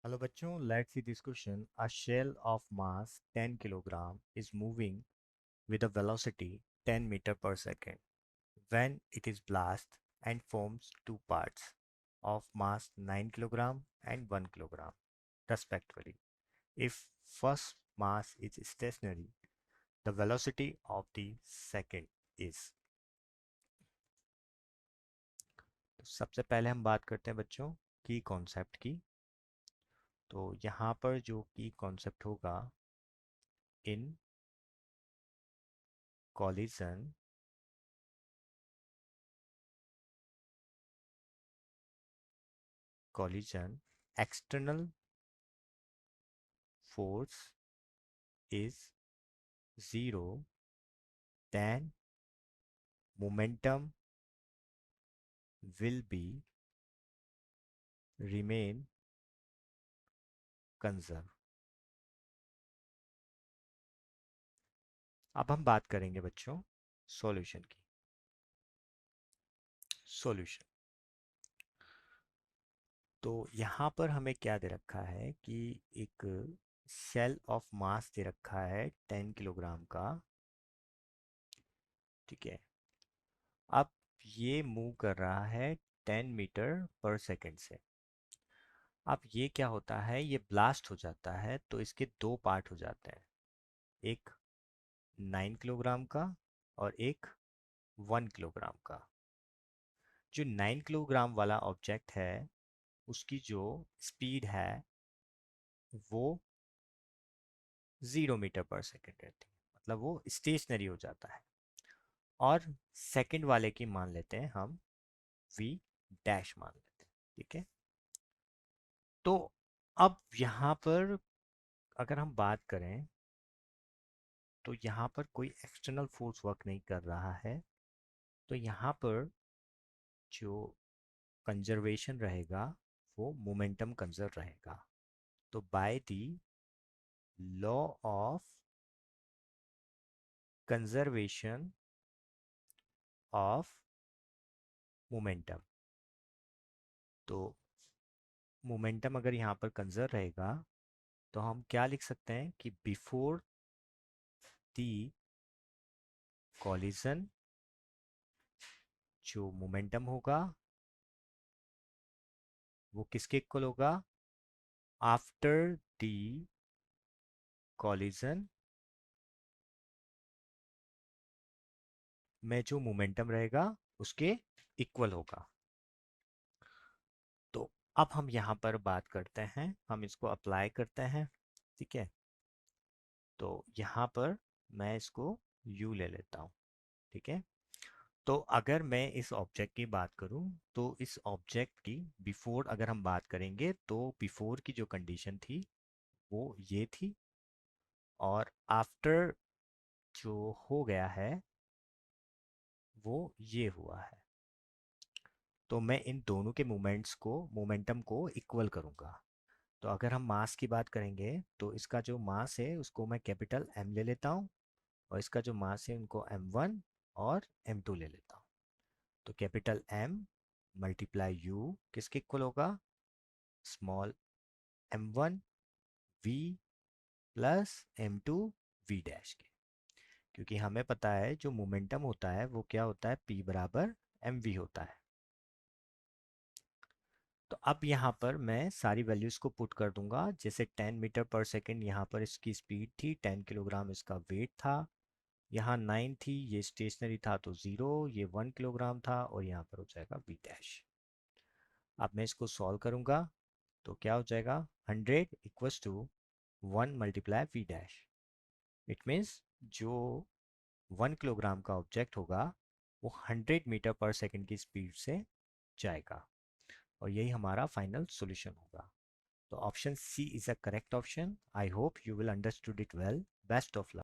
Hello bachcho, let's see this question. A shell of mass 10 kilogram is moving with a velocity 10 meter per second when it is blast and forms two parts of mass 9 kilogram and 1 kilogram respectively. If first mass is stationary, the velocity of the second is. तो सबसे पहले हम बात करते हैं बच्चों की concept की। तो यहाँ पर जो की कॉन्सेप्ट होगा इन collision external force is zero, then momentum will be remain conserve. अब हम बात करेंगे बच्चों सॉल्यूशन की। सॉल्यूशन तो यहाँ पर हमें क्या दे रखा है कि एक शेल ऑफ मास दे रखा है 10 किलोग्राम का। ठीक है, अब ये मूव कर रहा है 10 मीटर पर सेकंड से। अब ये क्या होता है, ये ब्लास्ट हो जाता है तो इसके दो पार्ट हो जाते हैं, एक 9 किलोग्राम का और एक 1 किलोग्राम का। जो 9 किलोग्राम वाला ऑब्जेक्ट है उसकी जो स्पीड है वो 0 मीटर पर सेकेंड रहती है, मतलब वो स्टेशनरी हो जाता है। और सेकंड वाले की मान लेते हैं हम v डैश मान लेते हैं। ठीक है, तो अब यहाँ पर अगर हम बात करें तो यहाँ पर कोई एक्सटर्नल फोर्स वर्क नहीं कर रहा है, तो यहाँ पर जो कंजर्वेशन रहेगा वो मोमेंटम कंजर्व रहेगा। तो by the law of conservation of momentum, तो मोमेंटम अगर यहाँ पर कंजर्व रहेगा तो हम क्या लिख सकते हैं कि बिफोर द कॉलिजन जो मोमेंटम होगा वो किसके इक्वल होगा, आफ्टर द कॉलिजन में जो मोमेंटम रहेगा उसके इक्वल होगा। तो अब हम यहाँ पर बात करते हैं, हम इसको अप्लाई करते हैं। ठीक है, तो यहाँ पर मैं इसको u ले लेता हूँ। ठीक है, तो अगर मैं इस ऑब्जेक्ट की बात करूं तो इस ऑब्जेक्ट की बिफोर अगर हम बात करेंगे तो बिफोर की जो कंडीशन थी वो ये थी, और आफ्टर जो हो गया है वो ये हुआ है। तो मैं इन दोनों के मोमेंट्स को मोमेंटम को इक्वल करूंगा। तो अगर हम मास की बात करेंगे तो इसका जो मास है उसको मैं कैपिटल M ले लेता हूँ, और इसका जो मास है उनको M1 और M2 ले लेता हूँ। तो कैपिटल M मल्टीप्लाई U किसके इक्वल होगा, small m1 v plus m2 v dash के। क्योंकि हमें पता है जो मोमेंटम होता है वो क्या होता है, p बराबर mv होता है। तो अब यहाँ पर मैं सारी वैल्यूज को पुट कर दूंगा, जैसे 10 मीटर पर सेकेंड यहाँ पर इसकी स्पीड थी, 10 किलोग्राम इसका वेट था, यहाँ 9 थी, ये स्टेशनरी था तो 0, ये 1 किलोग्राम था, और यहाँ पर हो जाएगा v डैश। अब मैं इसको सॉल्व करूंगा तो क्या हो जाएगा, 100 equals to 1 multiply V dash. It means जो 1 किलोग्राम का ऑब्जेक्ट होगा वो 100 मीटर पर सेकंड की स्पीड से जाएगा, और यही हमारा फाइनल सॉल्यूशन होगा। तो option C is a correct option. I hope you will understood it well. Best of luck.